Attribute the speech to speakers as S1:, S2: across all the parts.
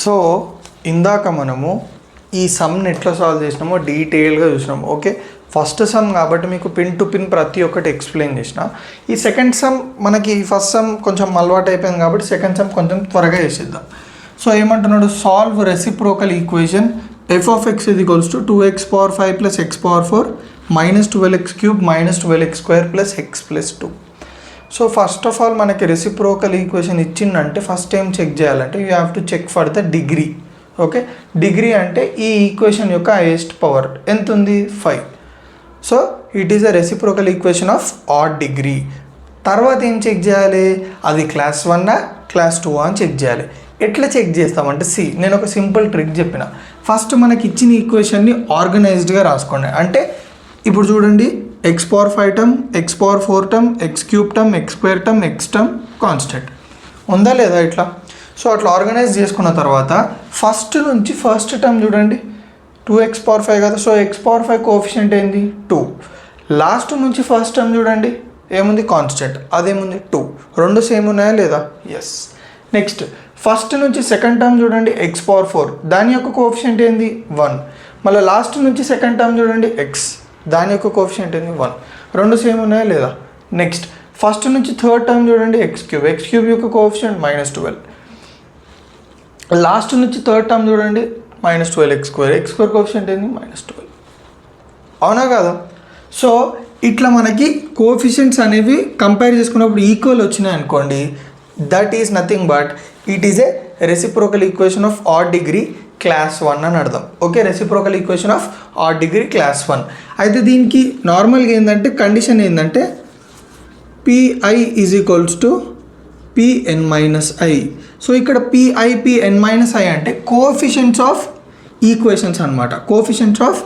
S1: So ఇందాక మనము ఈ సమ్ని ఎట్లా సాల్వ్ చేసినామో డీటెయిల్గా చూసినాము. ఓకే, ఫస్ట్ సమ్ కాబట్టి మీకు పిన్ టు పిన్ ప్రతి ఒక్కటి ఎక్స్ప్లెయిన్ చేసిన. ఈ సెకండ్ సమ్ మనకి ఫస్ట్ సమ్ కొంచెం అలవాటు అయిపోయింది కాబట్టి సెకండ్ సమ్ కొంచెం త్వరగా చేసేద్దాం. సో ఏమంటున్నాడు, solve reciprocal equation f of x is equals to 2x power 5 plus x power 4 minus 12x cube minus 12x square plus x plus 2. So first of all మనకి reciprocal equation ఇచ్చిందంటే first ఏం check చేయాలంటే you have to check for the degree. Okay, degree అంటే ఈ ఈక్వేషన్ యొక్క highest power ఎంత ఉంది, 5. So it is a reciprocal equation of odd degree. తర్వాత ఏం చెక్ చేయాలి, అది క్లాస్ 1 క్లాస్ 2 అని చెక్ చేయాలి. ఎట్లా చెక్ చేస్తామంటే నేను ఒక సింపుల్ ట్రిక్ చెప్పిన. ఫస్ట్ మనకి ఇచ్చిన ఈక్వేషన్ని ఆర్గనైజ్డ్గా రాసుకోండి. అంటే ఇప్పుడు చూడండి, X power 5 term, X power 4 term, X cube term, X square term, X term constant ఉందా లేదా ఇట్లా. సో అట్లా ఆర్గనైజ్ చేసుకున్న తర్వాత ఫస్ట్ నుంచి ఫస్ట్ టర్మ్ చూడండి 2x పవర్ 5 కదా. సో ఎక్స్ పవర్ 5 కోఎఫిషియంట్ ఏంది 2. లాస్ట్ నుంచి ఫస్ట్ టర్మ్ చూడండి ఏముంది, కాన్స్టెంట్, అదేముంది 2. రెండు సేమ్ ఉన్నాయా లేదా, ఎస్. నెక్స్ట్ ఫస్ట్ నుంచి సెకండ్ టర్మ్ చూడండి ఎక్స్ పవర్ 4, దాని యొక్క కోఎఫిషియంట్ ఏంది 1. మళ్ళీ లాస్ట్ నుంచి సెకండ్ టర్మ్ చూడండి ఎక్స్, దాని యొక్క కోఎఫిషియంట్ ఏంది 1. రెండు సేమ్ ఉన్నాయా లేదా. నెక్స్ట్ ఫస్ట్ నుంచి థర్డ్ టర్మ్ చూడండి ఎక్స్ క్యూబ్ యొక్క కోఎఫిషియంట్ -12. లాస్ట్ నుంచి థర్డ్ టర్మ్ చూడండి -12 ఎక్స్ స్క్వేర్ కోఎఫిషియంట్ ఏంది -12. అవునా కదా. సో ఇట్లా మనకి కోఎఫిషియంట్స్ అనేవి కంపేర్ చేసుకున్నప్పుడు ఈక్వల్ వచ్చినాయి అనుకోండి, that is nothing but it is a reciprocal equation of odd degree class 1 అని అర్థం. Okay, reciprocal equation of odd degree class 1. అయితే దీనికి నార్మల్గా ఏంటంటే కండిషన్ ఏంటంటే pi is equals to PN minus I. So ఇక్కడ పిఐ పిఎన్ మైనస్ ఐ అంటే coefficients of equations అనమాట, coefficients of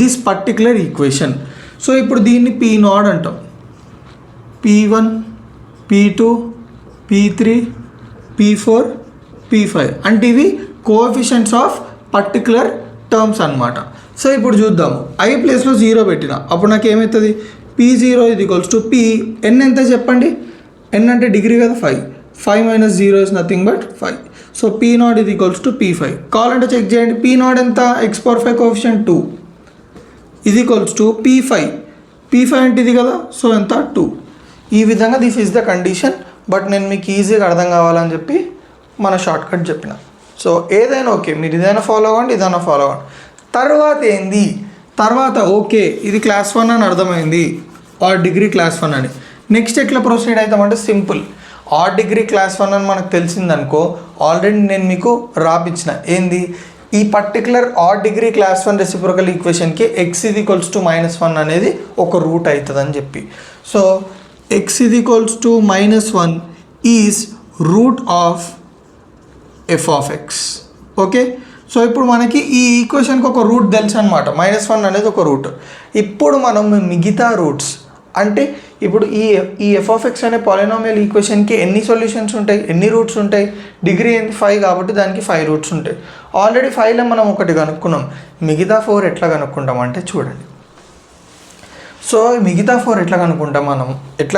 S1: this particular equation. So ఇప్పుడు దీన్ని పి నాట్ అంటాం, P1 P2 P3 P4 P5 అంటే ఇవి కోఎఫిషియంట్స్ ఆఫ్ పర్టికులర్ టర్మ్స్ అనమాట. So ఇప్పుడు చూద్దాము, ఐ ప్లేస్లో 0 పెట్టిన అప్పుడు నాకు ఏమవుతుంది, P0 ఇది ఈక్వల్స్ టు P ఎన్ ఎంత చెప్పండి, ఎన్ అంటే డిగ్రీ కదా 5 minus 0 is nothing but 5. So P0 ఇది ఈక్వల్స్ టు P5. కావాలంటే చెక్ చేయండి, P0 ఎంత, ఎక్స్ పవర్ 5 కోఎఫిషియంట్ 2 ఇది ఈక్వల్స్ టు P5 అంటే ఇది కదా, సో ఎంత 2. ఈ విధంగా this is the condition. But నేను మీకు ఈజీగా అర్థం కావాలని చెప్పి మన షార్ట్ కట్ చెప్పిన. సో ఏదైనా ఓకే, మీరు ఇదైనా ఫాలో అవ్వండి, ఇదైనా ఫాలో అవ్వండి. తర్వాత ఏంది, తర్వాత ఓకే ఇది క్లాస్ 1 అని అర్థమైంది, ఆడ్ డిగ్రీ క్లాస్ 1 అని. నెక్స్ట్ ఎట్లా ప్రొసీడ్ అవుతామంటే సింపుల్, ఆడ్ డిగ్రీ క్లాస్ 1 అని మనకు తెలిసిందనుకో, ఆల్రెడీ నేను మీకు రాపించిన ఏంది, ఈ particular odd degree class 1 reciprocal ఈక్వేషన్కి ఎక్స్ ఇది ఈక్వల్స్ టు -1 అనేది ఒక రూట్ అవుతుందని చెప్పి. So x is equals to -1 is root of f of x. Okay, so ఇప్పుడు మనకి ఈ ఈక్వేషన్కి ఒక రూట్ తెలుసు అనమాట, -1 అనేది ఒక రూట్. ఇప్పుడు మనం మిగతా రూట్స్ అంటే ఇప్పుడు ఈ ఎఫ్ ఆఫ్ ఎక్స్ అనే పాలినామియల్ ఈక్వేషన్కి ఎన్ని సొల్యూషన్స్ ఉంటాయి, ఎన్ని రూట్స్ ఉంటాయి, డిగ్రీ ఏంటి 5 కాబట్టి దానికి 5 రూట్స్ ఉంటాయి. ఆల్రెడీ 5లో మనం ఒకటి కనుక్కున్నాం, మిగతా 4 ఎట్లా కనుక్కుంటాం అంటే చూడండి. సో మిగతా 4 ఎట్లా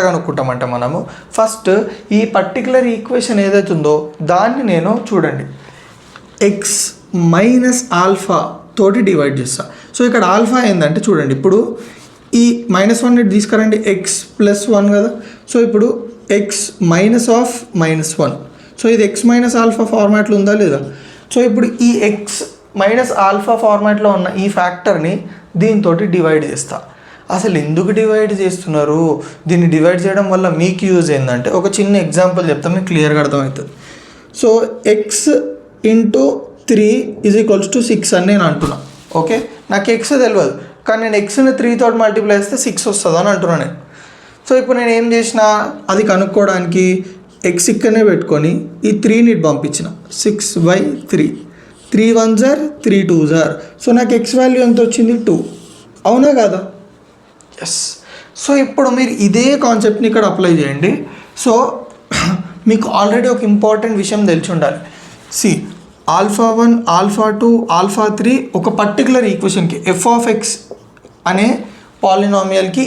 S1: కనుక్కుంటామంటే మనము ఫస్ట్ ఈ పర్టికులర్ ఈక్వేషన్ ఏదైతుందో దాన్ని నేను చూడండి ఎక్స్ మైనస్ ఆల్ఫా తోటి డివైడ్ చేస్తాను. సో ఇక్కడ ఆల్ఫా ఏంటంటే చూడండి, ఇప్పుడు ఈ -1 తీసుకురండి, ఎక్స్ ప్లస్ 1 కదా. సో ఇప్పుడు ఎక్స్ మైనస్ ఆఫ్ -1, సో ఇది ఎక్స్ మైనస్ ఆల్ఫా ఫార్మాట్లో ఉందా లేదా. సో ఇప్పుడు ఈ ఎక్స్ మైనస్ ఆల్ఫా ఫార్మాట్లో ఉన్న ఈ ఫ్యాక్టర్ని దీంతో డివైడ్ చేస్తా. అసలు ఎందుకు డివైడ్ చేస్తున్నారు, దీన్ని డివైడ్ చేయడం వల్ల మీకు యూజ్ ఏంటంటే ఒక చిన్న ఎగ్జాంపుల్ చెప్తాం, మీకు క్లియర్గా అర్థమవుతుంది. So X into 3 is equals to 6 అని నేను అంటున్నా. ఓకే, నాకు ఎక్స్ తెలియదు కానీ నేను ఎక్స్ని 3 తోటి మల్టిప్లై చేస్తే 6 వస్తుంది అని అంటున్నాను నేను. సో ఇప్పుడు నేను ఏం చేసిన, అది కనుక్కోవడానికి ఎక్స్ ఇక్కడనే పెట్టుకొని ఈ 3ని పంపించిన 6/3, 3 1s are 3 2s are. So నాకు ఎక్స్ వాల్యూ ఎంత వచ్చింది 2. అవునా కాదా, ఎస్. సో ఇప్పుడు మీరు ఇదే కాన్సెప్ట్ని ఇక్కడ అప్లై చేయండి. సో మీకు ఆల్రెడీ ఒక ఇంపార్టెంట్ విషయం తెలిసి ఉండాలి. α1 α2 α3 ఒక పర్టికులర్ ఈక్వేషన్కి ఎఫ్ ఆఫ్ ఎక్స్ అనే పాలినామియల్కి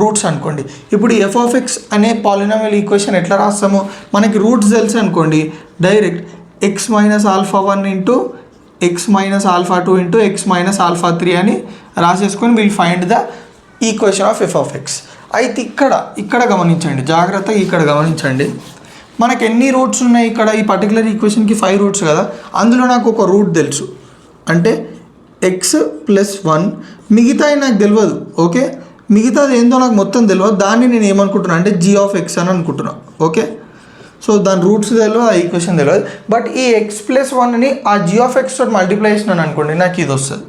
S1: రూట్స్ అనుకోండి. ఇప్పుడు ఎఫ్ ఆఫ్ ఎక్స్ అనే పాలినామియల్ ఈక్వేషన్ ఎట్లా రాస్తాము, మనకి రూట్స్ తెలుసు అనుకోండి, direct x minus alpha 1 into x minus alpha 2 into x minus alpha 3 అని రాసేసుకొని will find the equation of f of x. అయితే ఇక్కడ గమనించండి, జాగ్రత్తగా ఇక్కడ గమనించండి. మనకు ఎన్ని రూట్స్ ఉన్నాయి ఇక్కడ? ఈ పర్టికులర్ ఈక్వేషన్కి 5 రూట్స్ కదా, అందులో నాకు ఒక రూట్ తెలుసు, అంటే ఎక్స్ ప్లస్ 1. మిగతాయి నాకు తెలియదు. ఓకే, మిగతాది ఏందో నాకు మొత్తం తెలియదు. దాన్ని నేను ఏమనుకుంటున్నా అంటే జీ ఆఫ్ ఎక్స్ అని అనుకుంటున్నా. ఓకే, సో దాని రూట్స్ తెలియదు, ఆ ఈక్వేషన్ తెలియదు. బట్ ఈ ఎక్స్ ప్లస్ 1ని ఆ జీ ఆఫ్ ఎక్స్ తోటి మల్టిప్లై చేసినాను అనుకోండి, నాకు ఇది వస్తుంది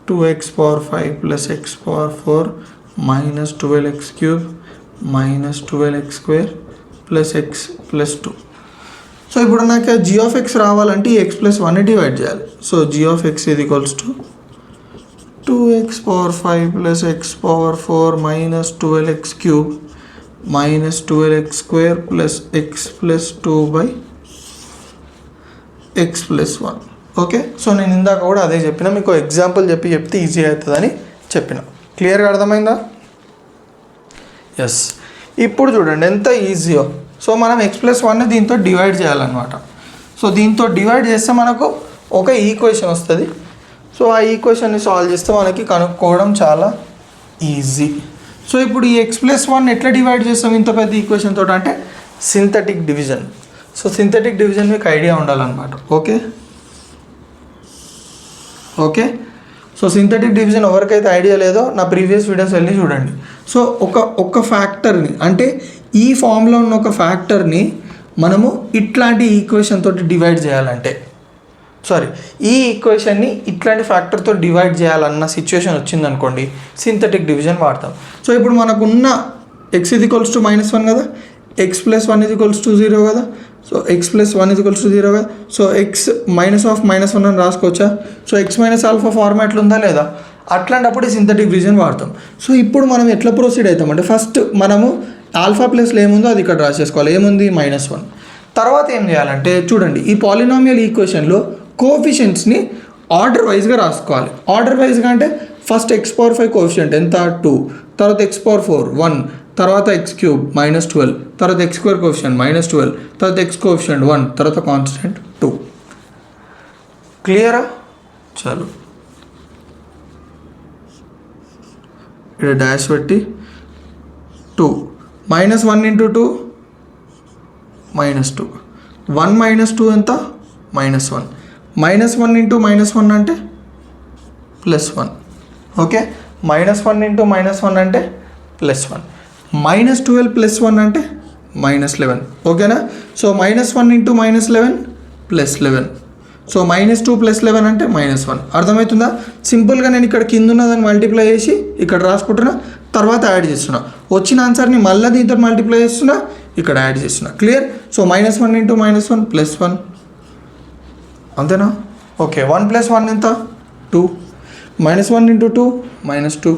S1: 2x power 5 plus X power 4 minus 12x cube minus 12x square plus X plus 2. So ఇప్పుడు నాకు జీ ఆఫ్ ఎక్స్ రావాలంటే ఈ ఎక్స్ ప్లస్ 1ని డివైడ్ చేయాలి. సో జీ ఆఫ్ ఎక్స్ ఇది equals to 2x power 5 plus X power 4 minus 12x cube minus 12x square plus X plus 2 by X plus 1. Okay, so నేను ఇందాక కూడా అదే చెప్పిన, మీకు ఎగ్జాంపుల్ చెప్తే ఈజీ అవుతుందని చెప్పిన. క్లియర్గా అర్థమైందా? ఎస్. ఇప్పుడు చూడండి ఎంత ఈజీయో. సో మనం ఎక్స్ ప్లస్ 1ని దీంతో డివైడ్ చేయాలన్నమాట. సో దీంతో డివైడ్ చేస్తే మనకు ఒక ఈక్వేషన్ వస్తుంది. సో ఆ ఈక్వేషన్ని సాల్వ్ చేస్తే మనకి కనుక్కోవడం చాలా ఈజీ. సో ఇప్పుడు ఈ ఎక్స్ ప్లస్ 1 ఎట్లా డివైడ్ చేస్తాం ఇంత పెద్ద ఈక్వేషన్ తోటి అంటే synthetic division. So synthetic division మీకు ఐడియా ఉండాలన్నమాట. ఓకే, సో సింథటిక్ డివిజన్ ఎవరికైతే ఐడియా లేదో నా ప్రీవియస్ వీడియోస్ వెళ్ళి చూడండి. సో ఒక ఫ్యాక్టర్ని, అంటే ఈ ఫామ్లో ఉన్న ఒక ఫ్యాక్టర్ని మనము ఇట్లాంటి ఈక్వేషన్ తోటి డివైడ్ చేయాలంటే, ఈ ఈక్వేషన్ని ఇట్లాంటి ఫ్యాక్టర్తో డివైడ్ చేయాలన్న సిచ్యువేషన్ వచ్చిందనుకోండి, సింథటిక్ డివిజన్ వాడతాం. సో ఇప్పుడు మనకున్న ఎక్స్ ఇది ఈక్వల్స్ టు -1 కదా, ఎక్స్ ప్లస్ 1 ఇది ఈక్వల్స్ టు 0 కదా, సో ఎక్స్ ప్లస్ 1 ఇది ఈక్వల్స్ టు 0 కదా. సో ఎక్స్ మైనస్ ఆఫ్ -1 అని రాసుకోవచ్చా? సో ఎక్స్ మైనస్ ఆల్ఫా ఫార్మాట్లో ఉందా లేదా? అట్లాంటప్పుడు ఈ సింథటిక్ డివిజన్ వాడతాం. సో ఇప్పుడు మనం ఎట్లా ప్రొసీడ్ అవుతాం అంటే ఫస్ట్ మనము ఆల్ఫా ప్లస్లో ఏముందో అది ఇక్కడ రాసేసుకోవాలి. ఏముంది? -1. తర్వాత ఏం చేయాలంటే చూడండి, ఈ పాలినామియల్ ఈక్వేషన్లో కోఎఫిషియెంట్స్ని ఆర్డర్ వైజ్గా రాసుకోవాలి. ఆర్డర్ వైజ్గా అంటే ఫస్ట్ ఎక్స్ పవర్ 5 కోఎఫిషియెంట్ ఎంత? 2, తర్వాత ఎక్స్ పవర్ 4 1, తర్వాత ఎక్స్ క్యూబ్ -12, తర్వాత ఎక్స్ స్క్వేర్ కోఎఫిషియెంట్ -12, తర్వాత ఎక్స్ కోఎఫిషియెంట్ 1, తర్వాత కాన్స్టెంట్ 2. క్లియరా? చాలు, ఇక్కడ డాష్ పెట్టి 2 -1 ఇంటూ 2 -2, 1 - 2 ఎంత? -1, -1 ఇంటూ -1 అంటే +1. ఓకే, -1 ఇంటూ -1 అంటే +1, -12 + 1 అంటే -11. ఓకేనా? So -1 into -11 +11. సో -2 + 11 అంటే -1. అర్థమవుతుందా? సింపుల్గా నేను ఇక్కడ కింద ఉన్నదాన్ని మల్టిప్లై చేసి ఇక్కడ రాసుకుంటున్నా, తర్వాత యాడ్ చేస్తున్నా. వచ్చిన ఆన్సర్ని మళ్ళీ దీంతో మల్టిప్లై చేస్తున్నా, ఇక్కడ యాడ్ చేస్తున్నా. క్లియర్? So -1 into -1 +1. అంతేనా? ఓకే, 1 + 1 ఎంత? 2, -1 ఇంటూ 2 -2,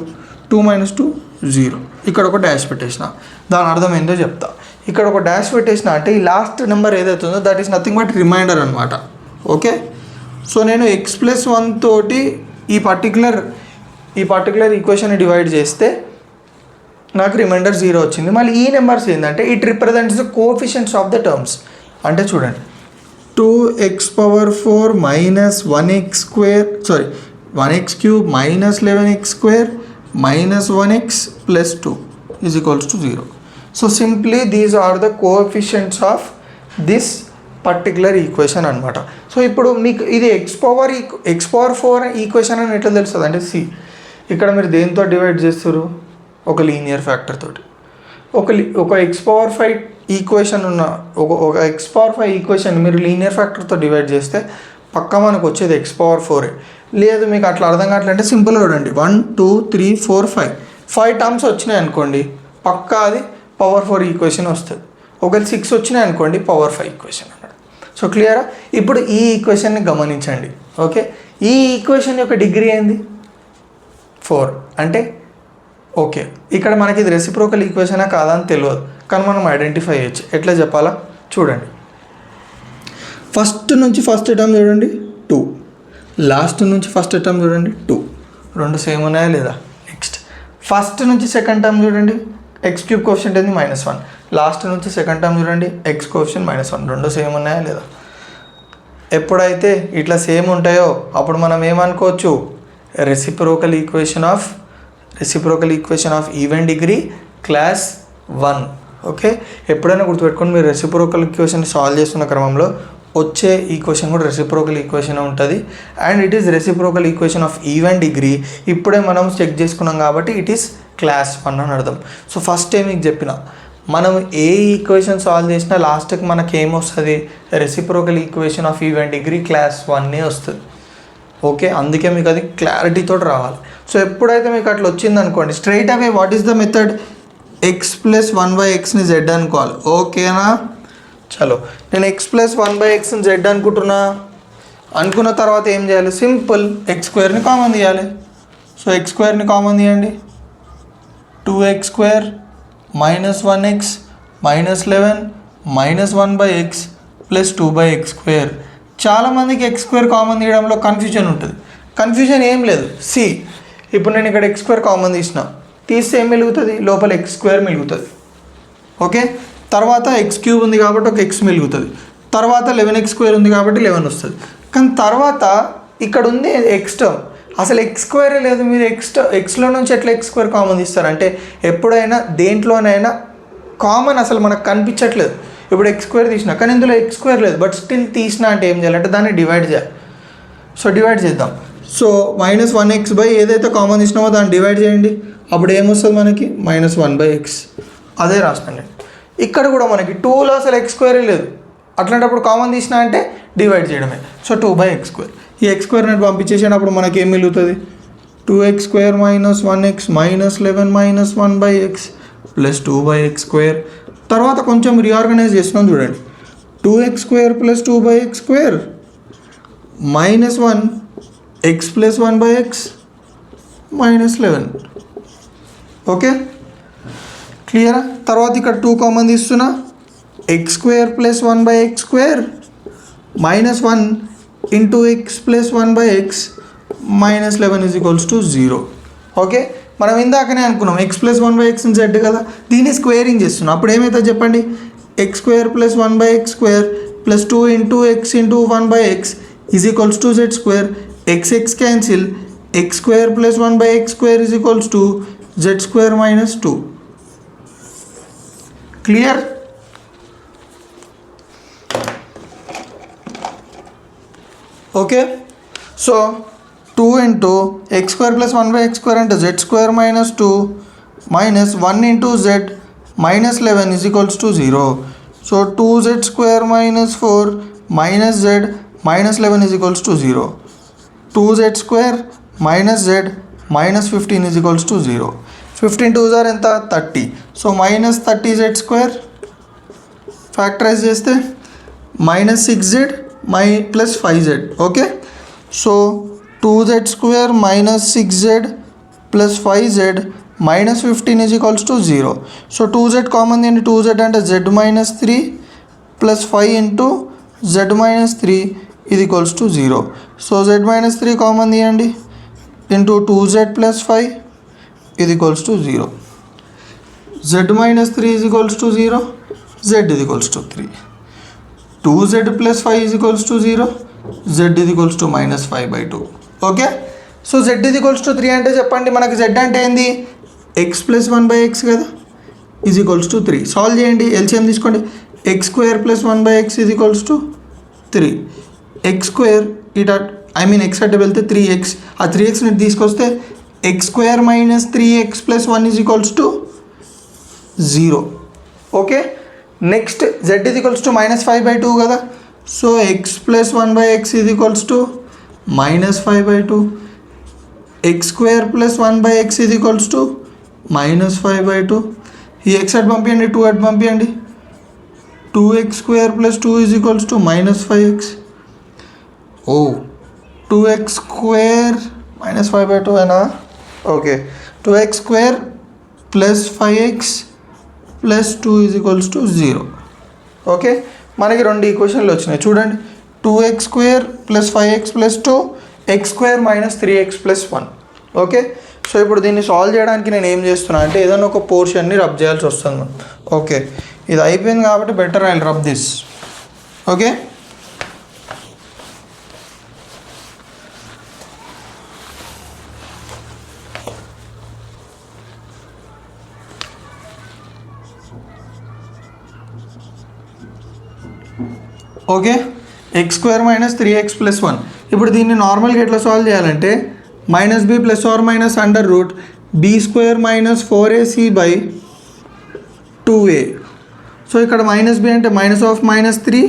S1: 2 - 2 0. ఇక్కడ ఒక డాష్ పెట్టేసిన, దాని అర్థం ఏంటో చెప్తా. ఇక్కడ ఒక డాష్ పెట్టేసిన అంటే ఈ లాస్ట్ నెంబర్ ఏదైతుందో that is nothing but remainder అనమాట. ఓకే, సో నేను ఎక్స్ ప్లస్ 1 తోటి ఈ పర్టికులర్ ఈక్వేషన్ని డివైడ్ చేస్తే నాకు రిమైండర్ 0 వచ్చింది. మళ్ళీ ఈ నెంబర్స్ ఏంటంటే it represents the coefficients of the terms. అంటే చూడండి, 2x power 4 minus 1x square 1x cube minus 11x square minus 1x plus 2 is equals to 0. So simply these are the coefficients of this particular equation అనమాట. So ఇప్పుడు మీకు ఇది X power 4 equation అని ఎట్లా తెలుస్తుంది అంటే ఇక్కడ మీరు దేంతో డివైడ్ చేస్తారు? ఒక లీనియర్ ఫ్యాక్టర్ తోటి. ఒక ఎక్స్ పవర్ 5 ఈక్వేషన్ ఉన్న ఒక ఎక్స్ పవర్ 5 ఈక్వేషన్ మీరు లీనియర్ ఫ్యాక్టర్తో డివైడ్ చేస్తే పక్కా మనకు వచ్చేది ఎక్స్ పవర్ 4. లేదు మీకు అట్లా అర్థం కావట్లంటే సింపుల్గా చూడండి, 1 2 3 4 5 టర్మ్స్ వచ్చినాయి అనుకోండి, పక్కా అది పవర్ 4 ఈక్వేషన్ వస్తుంది. ఒకవేళ 6 వచ్చినాయి అనుకోండి, పవర్ 5 ఈక్వేషన్ అన్నమాట. సో క్లియరా? ఇప్పుడు ఈ ఈక్వేషన్ని గమనించండి. ఓకే, ఈ ఈక్వేషన్ యొక్క డిగ్రీ ఏంది? 4. అంటే ఓకే, ఇక్కడ మనకి ఇది రెసిప్రోకల్ ఈక్వేషనా కాదా అని తెలియదు, కానీ మనం ఐడెంటిఫై చేయొచ్చు. ఎట్లా చెప్పాలా చూడండి. ఫస్ట్ నుంచి ఫస్ట్ టర్మ్ చూడండి 2, లాస్ట్ నుంచి ఫస్ట్ టర్మ్ చూడండి 2, రెండు సేమ్ ఉన్నాయా లేదా? నెక్స్ట్ ఫస్ట్ నుంచి సెకండ్ టర్మ్ చూడండి, ఎక్స్ క్యూబ్ కోఎఫిషియంట్ ఏంది? -1. లాస్ట్ నుంచి సెకండ్ టర్మ్ చూడండి, ఎక్స్ కోఎఫిషియంట్ -1, రెండు సేమ్ ఉన్నాయా లేదా? ఎప్పుడైతే ఇట్లా సేమ్ ఉంటాయో అప్పుడు మనం ఏమనుకోవచ్చు, reciprocal equation of even degree class 1. Okay, ఎప్పుడైనా గుర్తుపెట్టుకొని మీరు రెసిప్రోకల్ ఈక్వేషన్ సాల్వ్ చేస్తున్న క్రమంలో వచ్చే ఈక్వేషన్ కూడా రెసిప్రోకల్ ఈక్వేషన్ ఉంటుంది. And it is reciprocal equation of even degree. ఇప్పుడే మనం చెక్ చేసుకున్నాం కాబట్టి ఇట్ ఈస్ క్లాస్ 1 అని అర్థం. సో ఫస్ట్ టైం మీకు చెప్పిన మనం ఏ ఈక్వేషన్ సాల్వ్ చేసినా లాస్ట్కి మనకి ఏమొస్తుంది, reciprocal equation of even degree class 1 వస్తుంది. ఓకే, అందుకే మీకు అది క్లారిటీతో రావాలి. సో ఎప్పుడైతే మీకు అట్లా వచ్చింది అనుకోండి, straight away what is the method, x plus 1/xని జెడ్ అనుకోవాలి. ఓకేనా, చలో నేను ఎక్స్ ప్లస్ 1/xని జెడ్ అనుకున్న తర్వాత ఏం చేయాలి, సింపుల్ x² కామన్ తీయాలి. సో x² కామన్ తీయండి, 2x² minus 1x minus 11 minus 1/x plus 2/x². చాలామందికి x² కామన్ తీయడంలో కన్ఫ్యూజన్ ఉంటుంది. కన్ఫ్యూజన్ ఏం లేదు. ఇప్పుడు నేను ఇక్కడ x² కామన్ తీస్తే ఏం మిగులుతుంది, లోపల x² మిగులుతుంది. ఓకే, తర్వాత x³ ఉంది కాబట్టి ఒక x మిగులుతుంది. తర్వాత 11x² ఉంది కాబట్టి 11 వస్తుంది. కానీ తర్వాత ఇక్కడ ఉంది x టర్మ్, అసలు x² లేదు. మీరు ఎక్స్లో నుంచి ఎట్లా x² కామన్ తీస్తారు అంటే, ఎప్పుడైనా దేంట్లోనైనా కామన్ అసలు మనకు కనిపించట్లేదు. ఇప్పుడు x² తీసినా కానీ ఇందులో x² లేదు, బట్ స్టిల్ తీసినా అంటే ఏం చేయాలంటే దాన్ని డివైడ్ చేయాలి. సో డివైడ్ చేద్దాం. సో మైనస్ 1x బై ఏదైతే కామన్ తీసినామో దాన్ని డివైడ్ చేయండి. అప్పుడు ఏమొస్తుంది మనకి, మైనస్ 1/x. అదే రాస్తాను. ఇక్కడ కూడా మనకి 2లో అసలు x² లేదు, అట్లాంటప్పుడు కామన్ తీసినా అంటే డివైడ్ చేయడమే. So 2/x². ఈ x² పంపించేసినప్పుడు మనకి ఏం మిగులుతుంది, 2x² minus 1x minus 11 minus 1/x plus 2/x². తర్వాత కొంచెం రీఆర్గనైజ్ చేస్తున్నాం చూడండి, 2x² plus 2/x² minus 1x plus 1/x minus 11. Okay, క్లియరా. తర్వాత ఇక్కడ 2 కామన్ తీస్తున్నా, x² plus 1/x² minus 1 into x plus 1/x minus 11 is equals to 0. Okay, మనం ఇందాకనే అనుకున్నాం x ప్లస్ 1/x జెడ్ కదా, దీన్ని స్క్వేరింగ్ చేస్తున్నాం. అప్పుడు ఏమవుతుంది చెప్పండి, x² plus 1/x² plus 2 into x into 1/x is equals to z². x cancel, x² plus 1/x² is equals to z² minus 2. Clear. Okay, so 2 into x² plus 1/x² అంటే z² minus 2 minus 1 into z minus 11 is equals to 0. So 2z² minus 4 minus z minus 11 is equals to 0. 2z² minus z minus 15 is equals to 0. 15 2s are ఎంత, 30. So minus 30z² factorise చేస్తే minus 6z plus 5z. Okay, so 2z² minus 6z plus 5z minus 15 is equals to 0. So 2z common తీయండి, 2z అంటే z minus 3 plus 5 into z minus 3 ఇది equals to 0. So z minus 3 common తీయండి into 2z plus 5 ఇది equals to 0. z minus 3 is equals to 0, z ఇది equals to 3. 2z plus 5 is equals to 0, z ఇది equals to minus 5/2. Okay, so z ఇది equals to 3 అంటే చెప్పండి మనకి z అంటే ఏంది, x ప్లస్ 1/x కదా, ఈజ్ ఈక్వల్స్ టు 3. సాల్వ్ చేయండి, ఎల్సిఎం తీసుకోండి. x² plus 1/x is equals to 3. x² ఇట x అంటే వెళ్తే 3x, ఆ 3xని తీసుకొస్తే x² minus 3x plus 1 is equals to 0. Okay, next z is equals to minus 5/2 కదా, so x plus 1/x is equals to minus 5/2. x² plus 1/x is equals to minus 5/2. ఈ x అటు పంపించండి, 2 అటు పంపించండి. 2x² plus 2 is equals to minus 5x. 2x² minus 5/2 అయినా. Okay, 2x² plus 5x plus 2 is equals to 0. Okay, మనకి 2 ఈక్వేషన్లు వచ్చినాయి చూడండి, 2x² plus 5x plus 2, x² minus 3x plus 1. Okay, so ఇప్పుడు దీన్ని సాల్వ్ చేయడానికి నేను ఏం చేస్తున్నా అంటే ఏదైనా ఒక పోర్షన్ని రబ్ చేయాల్సి వస్తుంది మనం. ఓకే, ఇది అయిపోయింది కాబట్టి better I will rub this. Okay, okay, x square minus 3x plus 1. ఇప్పుడు దీన్ని నార్మల్గా ఎట్లా సాల్వ్ చేయాలంటే minus b plus or minus under root b square minus 4ac by 2a. So ఇక్కడ మైనస్ బి అంటే minus of minus 3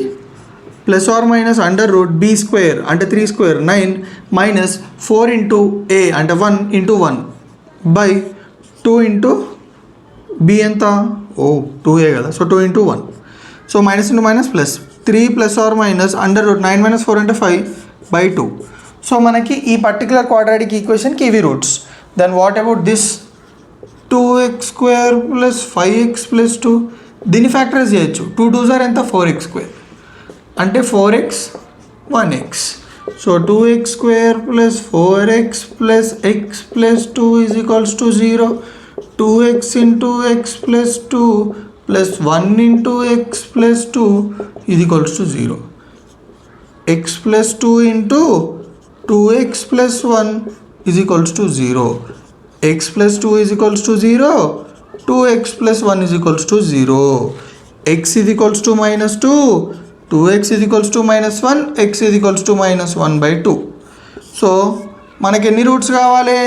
S1: plus or minus under root b square అంటే 3 square 9 minus 4 into ఏ అంటే 1 into 1 by 2 into B ఎంత, 2a కదా, so 2 into 1. So minus into minus plus 3 plus or minus under root 9 minus 4 అంటే 5 by 2. So మనకి ఈ particular quadratic ఈక్వేషన్కి ఇవి roots. Then what about this 2x square plus 5x plus 2, దీన్ని factorise చేయొచ్చు. 2 2s are ఎంత, 4x square అంటే 4x 1x. So 2x square plus 4x plus x plus 2 is equals to 0. 2x into x plus 2 plus 1 into x plus 2 is equals to 0. x plus 2 into 2x plus 1 is equals to 0. x plus 2 is equals to 0. 2x plus 1 is equals to 0. x is equals to minus 2. 2x is equals to minus 1. x is equals to minus 1 by 2. So మనకి ఎన్ని roots కావాలి?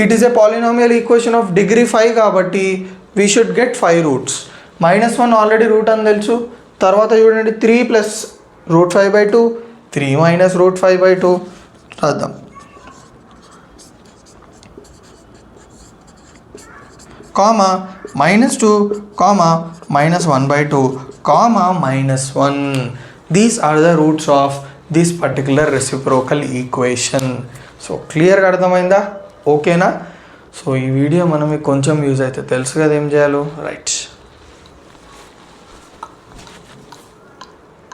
S1: It is a polynomial equation of degree 5 కాబట్టి we should get 5 roots. -1 already root అని తెలుసు. తర్వాత చూడండి 3 plus root 5 by 2, 3 minus root 5 by 2 రాద్దాం. Comma -2 comma -1 by 2 comma -1. These are the roots of this particular reciprocal equation. So క్లియర్గా అర్థమైందా? ఓకేనా? So ఈ వీడియో మనం మీకు కొంచెం యూజ్ అయితే తెలుసు కదా ఏం చేయాలో, రైట్.